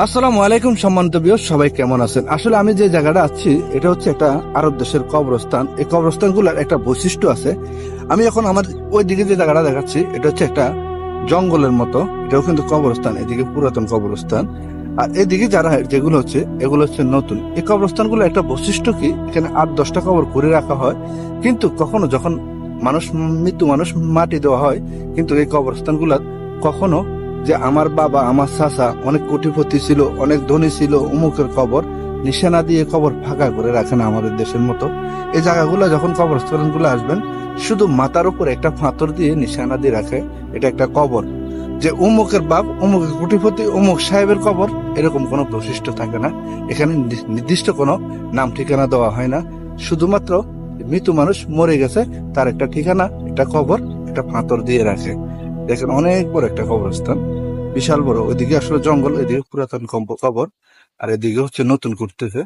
আসসালামু আলাইকুম সম্মানিত ভিউয়ার্স, সবাই কেমন আছেন? আসলে আমি যে জায়গাটা আছি এটা হচ্ছে একটা আরব দেশের কবরস্থান। এই কবরস্থানগুলোর একটা বৈশিষ্ট্য আছে। আমি এখন আমার ওই দিকে যে জায়গাটা দেখাচ্ছি এটা হচ্ছে একটা জঙ্গলের মতো, এটাও কিন্তু কবরস্থান, এদিকে পুরাতন কবরস্থান। আর এদিকে যারা যেগুলো হচ্ছে এগুলো হচ্ছে নতুন। এই কবরস্থানগুলো একটা বৈশিষ্ট্য কি, এখানে 8-10টা কবর করে রাখা হয়, কিন্তু কখনো যখন মৃত্যু মানুষ মাটি দেওয়া হয়, কিন্তু এই কবরস্থানগুলা কখনো যে আমার বাবা আমার চাচা অনেক কোটিপতি ছিল, অনেক ধনী ছিল, অমুকের কবর নিশানা দিয়ে কবর ফাঁকা করে রাখেন আমাদের দেশের মতো। এই জায়গাগুলো যখন কবরস্থান গুলো আসবেন, শুধু মাথার উপর একটা ফাঁতর দিয়ে নিশানা দিয়ে রাখে, এটা একটা কবর। যে অমুকের বাপ অমুকের কোটিপতি অমুক সাহেবের কবর, এরকম কোনো বৈশিষ্ট্য থাকে না। এখানে নির্দিষ্ট কোনো নাম ঠিকানা দেওয়া হয় না। শুধুমাত্র মৃত্যু মানুষ মরে গেছে, তার একটা ঠিকানা, একটা কবর, একটা ফাঁতর দিয়ে রাখে। দেখেন অনেক বড় একটা কবরস্থান, বিশাল বড়। ওইদিকে আসলে জঙ্গল, এদিকে পুরাতন কবর, আর এদিকে হচ্ছে নতুন করতেছে।